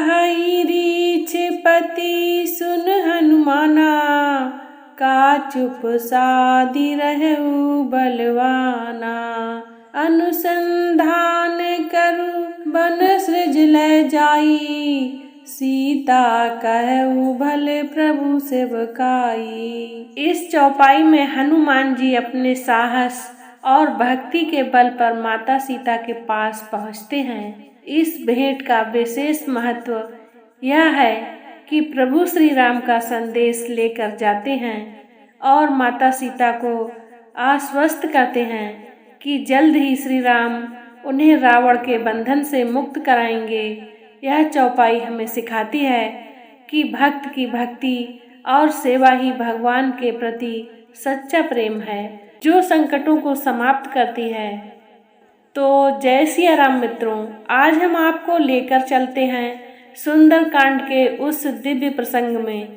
कहई रीछ पति सुन हनुमाना, का चुप साधी रहु बलवाना। अनुसंधान करु बन सृज ले जाई, सीता कहु भले प्रभु सेवकाई। इस चौपाई में हनुमान जी अपने साहस और भक्ति के बल पर माता सीता के पास पहुँचते हैं। इस भेंट का विशेष महत्व यह है कि प्रभु श्री राम का संदेश लेकर जाते हैं और माता सीता को आश्वस्त करते हैं कि जल्द ही श्री राम उन्हें रावण के बंधन से मुक्त कराएंगे। यह चौपाई हमें सिखाती है कि भक्त की भक्ति और सेवा ही भगवान के प्रति सच्चा प्रेम है, जो संकटों को समाप्त करती है। तो जय सिया राम मित्रों, आज हम आपको लेकर चलते हैं सुंदरकांड के उस दिव्य प्रसंग में,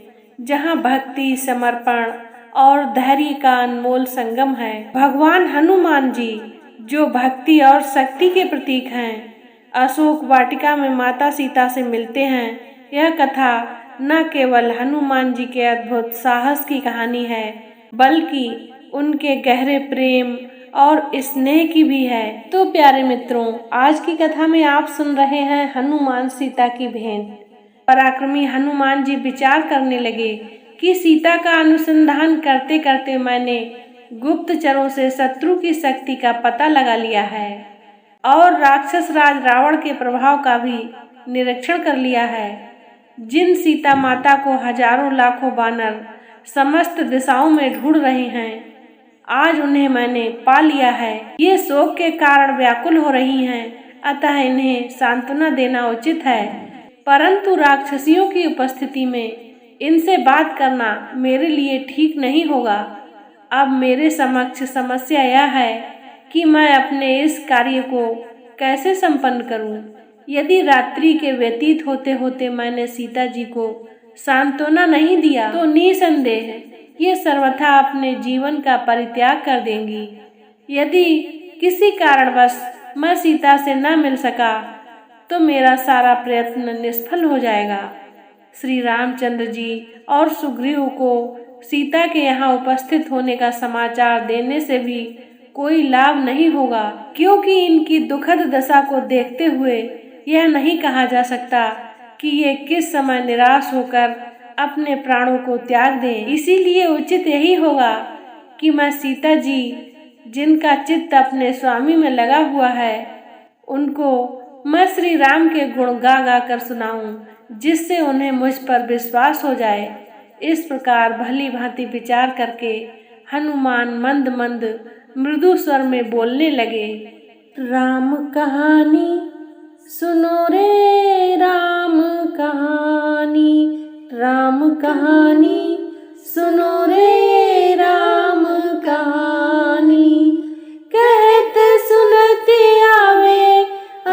जहां भक्ति, समर्पण और धैर्य का अनमोल संगम है। भगवान हनुमान जी, जो भक्ति और शक्ति के प्रतीक हैं, अशोक वाटिका में माता सीता से मिलते हैं। यह कथा न केवल हनुमान जी के अद्भुत साहस की कहानी है, बल्कि उनके गहरे प्रेम और स्नेह की भी है। तो प्यारे मित्रों, आज की कथा में आप सुन रहे हैं हनुमान सीता की भेंट। पराक्रमी हनुमान जी विचार करने लगे कि सीता का अनुसंधान करते करते मैंने गुप्तचरों से शत्रु की शक्ति का पता लगा लिया है और राक्षस राज रावण के प्रभाव का भी निरीक्षण कर लिया है। जिन सीता माता को हजारों लाखों वानर समस्त दिशाओं में ढूंढ रहे हैं, आज उन्हें मैंने पा लिया है। ये शोक के कारण व्याकुल हो रही हैं, अतः इन्हें सांत्वना देना उचित है। परंतु राक्षसियों की उपस्थिति में इनसे बात करना मेरे लिए ठीक नहीं होगा। अब मेरे समक्ष समस्या यह है कि मैं अपने इस कार्य को कैसे संपन्न करूं। यदि रात्रि के व्यतीत होते होते मैंने सीता जी को सांत्वना नहीं दिया, तो निसंदेह ये सर्वथा अपने जीवन का परित्याग कर देंगी। यदि किसी कारणवश मैं सीता से न मिल सका, तो मेरा सारा प्रयत्न निष्फल हो जाएगा। श्री रामचंद्र जी और सुग्रीव को सीता के यहाँ उपस्थित होने का समाचार देने से भी कोई लाभ नहीं होगा, क्योंकि इनकी दुखद दशा को देखते हुए यह नहीं कहा जा सकता कि ये किस समय निराश होकर अपने प्राणों को त्याग दें। इसीलिए उचित यही होगा कि मैं सीता जी, जिनका चित्त अपने स्वामी में लगा हुआ है, उनको मैं श्री राम के गुण गा गा कर सुनाऊं, जिससे उन्हें मुझ पर विश्वास हो जाए। इस प्रकार भली भांति विचार करके हनुमान मंद मंद मृदु स्वर में बोलने लगे। राम कहानी सुनो रे राम कहानी, राम कहानी सुनो रे राम कहानी। कहते सुनते आवे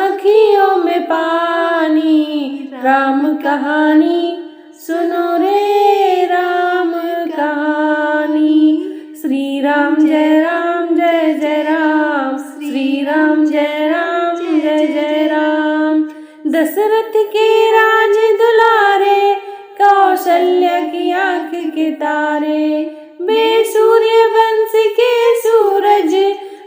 अखियों में पानी, राम कहानी सुनो रे राम कहानी। श्री राम जय राम जय जय राम, श्री राम जय राम जय जय राम। दशरथ के राज दुलारे, कौशल्या की आंख के तारे, बे सूर्य वंश के सूरज,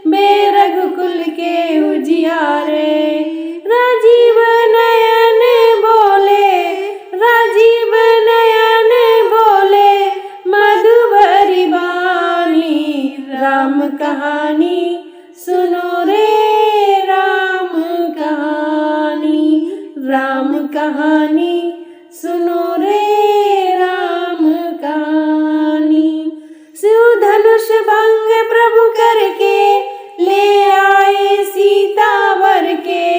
बे रघुकुल के उजियारे। राजीव नयन बोले, राजीव नयन बोले, मधुबरी वाणी। राम कहानी सुनो रे राम कहानी, राम कहानी सुनो रे राम कहानी। शिव धनुष भंग प्रभु करके, ले आए सीता वर के।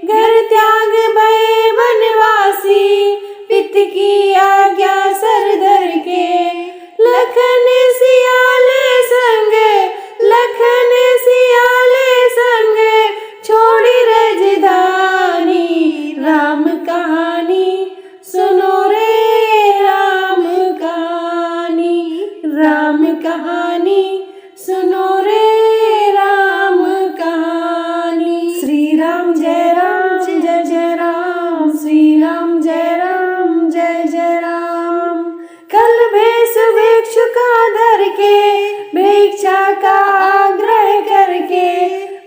घर त्याग भये वनवासी, पित की आज्ञा सर धर के। लखन सियाले संग, लखन सियाले संग, छोड़ी रजधानी। राम कहानी सुनो रे परीक्षा का आग्रह करके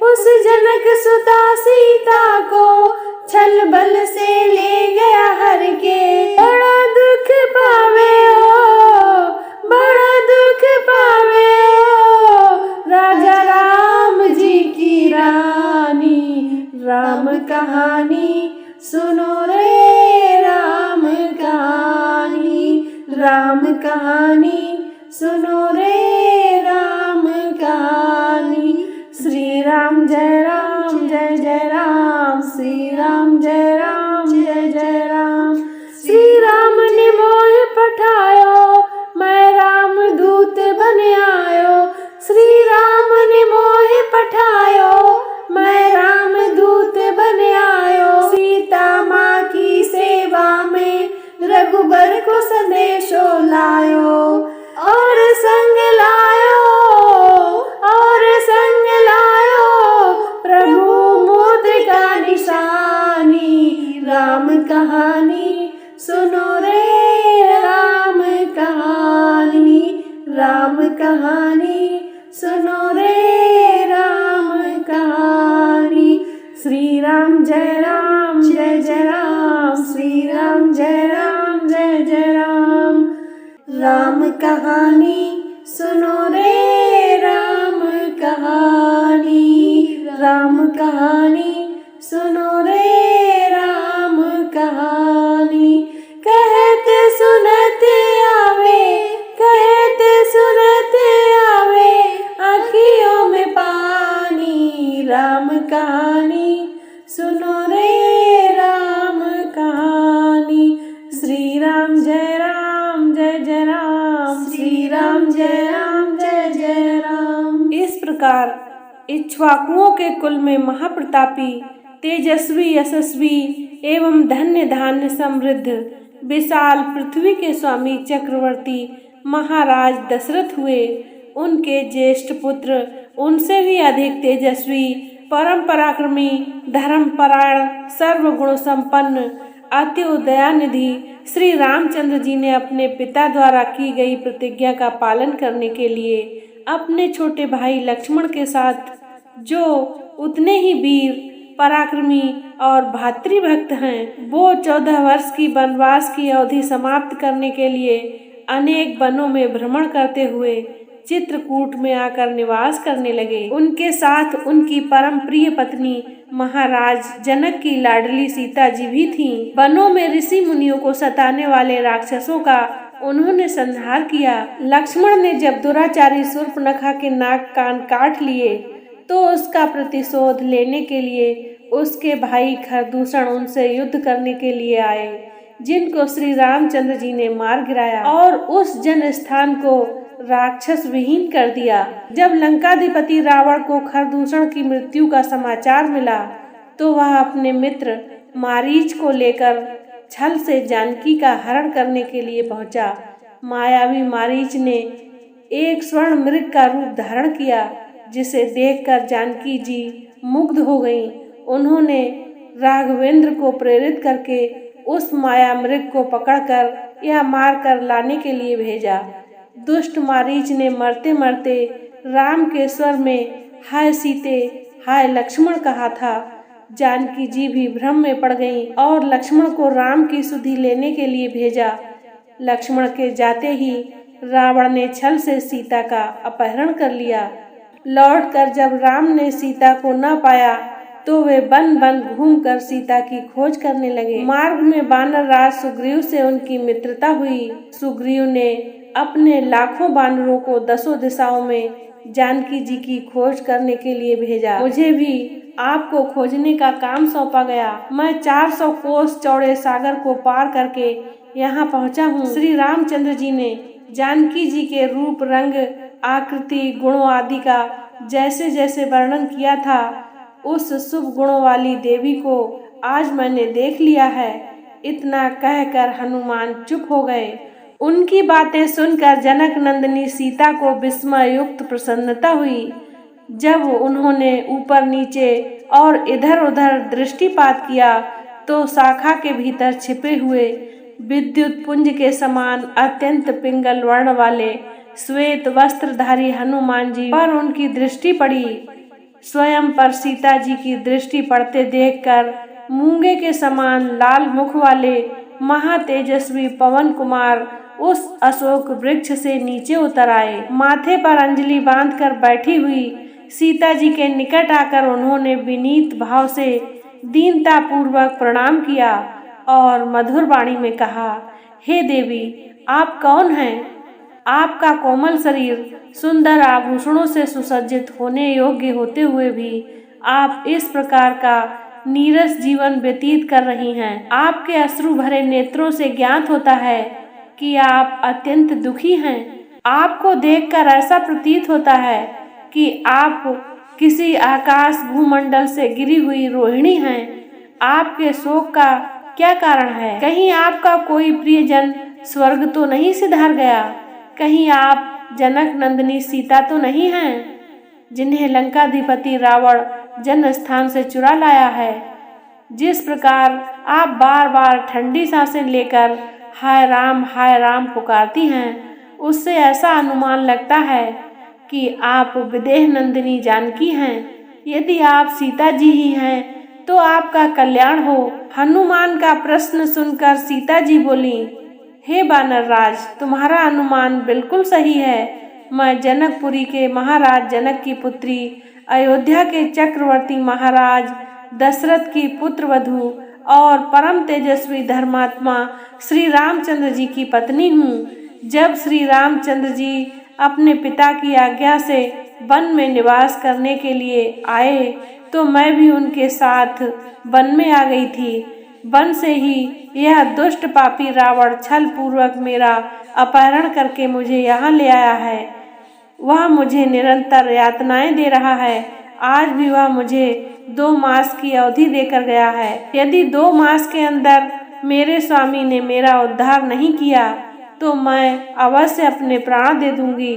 उस जनक सुता सीता को छल बल से ले गया हर के। बड़ा दुख पावे हो, बड़ा दुख पावे हो राजा राम जी की रानी। राम कहानी सुनो रे राम कहानी, राम कहानी सुनो रे राम कहानी। श्री राम जय राम जय जय राम, श्री राम जय राम जय जय राम। श्री राम ने मोह पठायो, मैं राम दूत बन आयो। श्री राम ने मोह पठायो, मैं राम दूत बन आयो। सीता माँ की सेवा में रघुबर को संदेशो लायो, और संग लायो, और संग लायो प्रभु मुद्रिका निशानी। राम कहानी सुनो रे राम कहानी, राम कहानी सुनो रे राम कहानी। श्री राम जय राम जय जय राम, श्री राम जय राम जय जय राम। राम कहानी सुनो रे राम कहानी, राम कहानी सुनो रे राम कहानी। कहते सुनते आवे, कहते सुनते आवे आँखियों में पानी। राम कहानी सुनो रे राम कहानी। श्री राम जय राम जय जय राम, श्री राम जय राम जय जय राम। इस प्रकार इक्ष्वाकुओं के कुल में महाप्रतापी, तेजस्वी, यशस्वी एवं धन्य धान्य समृद्ध विशाल पृथ्वी के स्वामी चक्रवर्ती महाराज दशरथ हुए। उनके ज्येष्ठ पुत्र उनसे भी अधिक तेजस्वी, परम पराक्रमी, धर्मपरायण, सर्वगुण संपन्न, अति दयानिधि श्री रामचंद्र जी ने अपने पिता द्वारा की गई प्रतिज्ञा का पालन करने के लिए अपने छोटे भाई लक्ष्मण के साथ, जो उतने ही वीर, पराक्रमी और भातृभक्त हैं, वो 14 वर्ष की वनवास की अवधि समाप्त करने के लिए अनेक वनों में भ्रमण करते हुए चित्रकूट में आकर निवास करने लगे। उनके साथ उनकी परम प्रिय पत्नी महाराज जनक की लाडली सीता जी भी थीं। वनों में ऋषि मुनियों को सताने वाले राक्षसों का उन्होंने संहार किया। लक्ष्मण ने जब दुराचारी शूर्पणखा के नाक कान काट लिए तो उसका प्रतिशोध लेने के लिए उसके भाई खरदूषण उनसे युद्ध करने के लिए आए, जिनको श्री रामचंद्र जी ने मार गिराया और उस जन स्थान को राक्षस विहीन कर दिया। जब लंकाधिपति रावण को खरदूषण की मृत्यु का समाचार मिला तो वह अपने मित्र मारीच को लेकर छल से जानकी का हरण करने के लिए पहुंचा। मायावी मारीच ने एक स्वर्ण मृग का रूप धारण किया, जिसे देखकर जानकी जी मुग्ध हो गईं। उन्होंने राघवेंद्र को प्रेरित करके उस माया मृग को पकड़कर या मार कर लाने के लिए भेजा। दुष्ट मारीच ने मरते मरते राम के स्वर में हाय सीते, हाय लक्ष्मण कहा था। जानकी जी भी भ्रम में पड़ गईं और लक्ष्मण को राम की सुधि लेने के लिए भेजा। लक्ष्मण के जाते ही रावण ने छल से सीता का अपहरण कर लिया। लौटकर जब राम ने सीता को न पाया तो वे वन वन घूमकर सीता की खोज करने लगे। मार्ग में वानर राज सुग्रीव से उनकी मित्रता हुई। सुग्रीव ने अपने लाखों वानरों को 10 दिशाओं में जानकी जी की खोज करने के लिए भेजा। मुझे भी आपको खोजने का काम सौंपा गया। मैं 400 कोस चौड़े सागर को पार करके यहाँ पहुँचा हूँ। श्री रामचंद्र जी ने जानकी जी के रूप, रंग, आकृति, गुणों आदि का जैसे जैसे वर्णन किया था, उस शुभ गुणों वाली देवी को आज मैंने देख लिया है। इतना कहकर हनुमान चुप हो गए। उनकी बातें सुनकर जनक नंदिनी सीता को विस्मय युक्त प्रसन्नता हुई। जब उन्होंने ऊपर नीचे और इधर उधर दृष्टिपात किया तो शाखा के भीतर छिपे हुए विद्युत पुंज के समान अत्यंत पिंगल वर्ण वाले श्वेत वस्त्रधारी हनुमान जी पर उनकी दृष्टि पड़ी। स्वयं पर सीता जी की दृष्टि पड़ते देखकर मूंगे के समान लाल मुख वाले महातेजस्वी पवन कुमार उस अशोक वृक्ष से नीचे उतर आए। माथे पर अंजलि बांधकर बैठी हुई सीता जी के निकट आकर उन्होंने विनीत भाव से दीनता पूर्वक प्रणाम किया और मधुर वाणी में कहा, हे देवी, आप कौन हैं? आपका कोमल शरीर सुंदर आभूषणों से सुसज्जित होने योग्य होते हुए भी आप इस प्रकार का नीरस जीवन व्यतीत कर रही हैं। आपके अश्रु भरे नेत्रों से ज्ञात होता है कि आप अत्यंत दुखी हैं। आपको देखकर ऐसा प्रतीत होता है कि आप किसी आकाश भूमंडल से गिरी हुई रोहिणी हैं। आपके शोक का क्या कारण है? कहीं आपका कोई प्रियजन स्वर्ग तो नहीं सिधार गया? कहीं आप जनक नंदिनी सीता तो नहीं हैं, जिन्हें लंकाधिपति रावण जन्म स्थान से चुरा लाया है? जिस प्रकार आप बार बार ठंडी सांसें लेकर हाय राम पुकारती हैं, उससे ऐसा अनुमान लगता है कि आप विदेह नंदिनी जानकी हैं। यदि आप सीता जी ही हैं तो आपका कल्याण हो। हनुमान का प्रश्न सुनकर सीता जी बोली, हे बानर राज, तुम्हारा अनुमान बिल्कुल सही है। मैं जनकपुरी के महाराज जनक की पुत्री, अयोध्या के चक्रवर्ती महाराज दशरथ की पुत्र वधू और परम तेजस्वी धर्मात्मा श्री रामचंद्र जी की पत्नी हूँ। जब श्री रामचंद्र जी अपने पिता की आज्ञा से वन में निवास करने के लिए आए तो मैं भी उनके साथ वन में आ गई थी। वन से ही यह दुष्ट पापी रावण छल पूर्वक मेरा अपहरण करके मुझे यहाँ ले आया है। वह मुझे निरंतर यातनाएं दे रहा है। आज भी वह मुझे 2 मास की अवधि देकर गया है। यदि 2 मास के अंदर मेरे स्वामी ने मेरा उद्धार नहीं किया तो मैं अवश्य अपने प्राण दे दूंगी।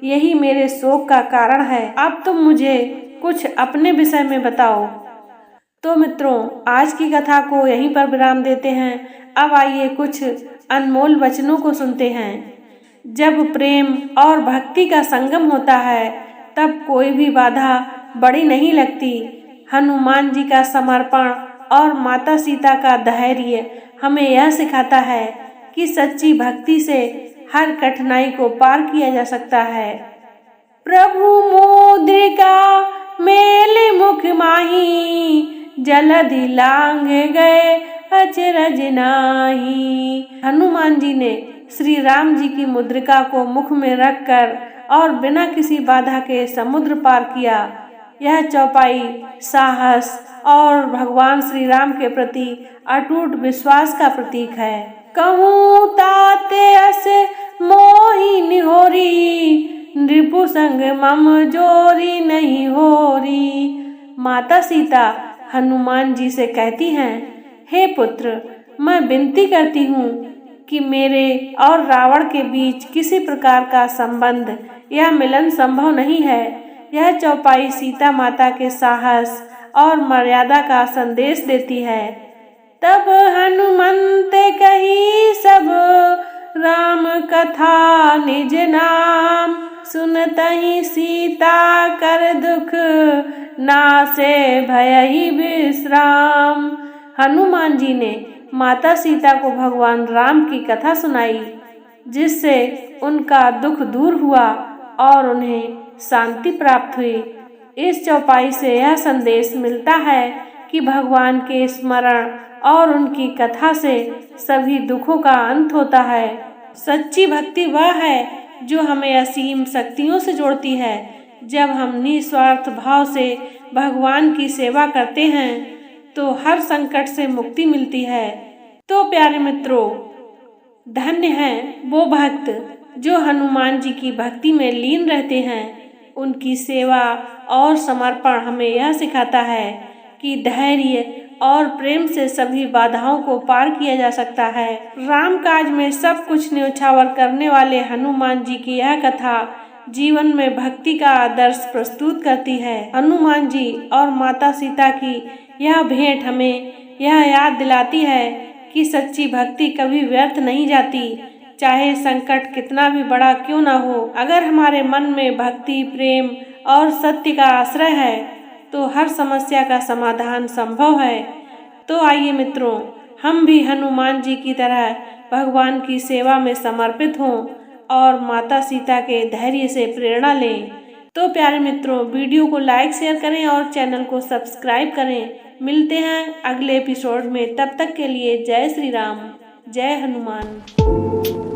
यही मेरे शोक का कारण है। अब तुम मुझे कुछ अपने विषय में बताओ। तो मित्रों, आज की कथा को यहीं पर विराम देते हैं। अब आइए कुछ अनमोल वचनों को सुनते हैं। जब प्रेम और भक्ति का संगम होता है तब कोई भी बाधा बड़ी नहीं लगती। हनुमान जी का समर्पण और माता सीता का धैर्य हमें यह सिखाता है कि सच्ची भक्ति से हर कठिनाई को पार किया जा सकता है। प्रभु मुद्रिका मेले मुख माही, जलधि लांघ गए अचरज नाही। हनुमान जी ने श्री राम जी की मुद्रिका को मुख में रखकर और बिना किसी बाधा के समुद्र पार किया। यह चौपाई साहस और भगवान श्री राम के प्रति अटूट विश्वास का प्रतीक है। कहूँ ताते अस मोहि निहोरी, नृपु संग मम जोरी नहीं होरी। माता सीता हनुमान जी से कहती हैं, हे पुत्र, मैं विनती करती हूँ कि मेरे और रावण के बीच किसी प्रकार का संबंध या मिलन संभव नहीं है। यह चौपाई सीता माता के साहस और मर्यादा का संदेश देती है। तब हनुमंत कही सब राम कथा निज नाम, सुनतहि सीता कर दुख नासे भयहि विश्राम। हनुमान जी ने माता सीता को भगवान राम की कथा सुनाई, जिससे उनका दुख दूर हुआ और उन्हें शांति प्राप्त हुई। इस चौपाई से यह संदेश मिलता है कि भगवान के स्मरण और उनकी कथा से सभी दुखों का अंत होता है। सच्ची भक्ति वह है जो हमें असीम शक्तियों से जोड़ती है। जब हम निस्वार्थ भाव से भगवान की सेवा करते हैं तो हर संकट से मुक्ति मिलती है। तो प्यारे मित्रों, धन्य हैं वो भक्त जो हनुमान जी की भक्ति में लीन रहते हैं। उनकी सेवा और समर्पण हमें यह सिखाता है कि धैर्य और प्रेम से सभी बाधाओं को पार किया जा सकता है। राम काज में सब कुछ न्योछावर करने वाले हनुमान जी की यह कथा जीवन में भक्ति का आदर्श प्रस्तुत करती है। हनुमान जी और माता सीता की यह भेंट हमें यह याद दिलाती है कि सच्ची भक्ति कभी व्यर्थ नहीं जाती। चाहे संकट कितना भी बड़ा क्यों ना हो, अगर हमारे मन में भक्ति, प्रेम और सत्य का आश्रय है तो हर समस्या का समाधान संभव है। तो आइए मित्रों, हम भी हनुमान जी की तरह भगवान की सेवा में समर्पित हों और माता सीता के धैर्य से प्रेरणा लें। तो प्यारे मित्रों, वीडियो को लाइक शेयर करें और चैनल को सब्सक्राइब करें। मिलते हैं अगले एपिसोड में, तब तक के लिए जय श्री राम, जय हनुमान।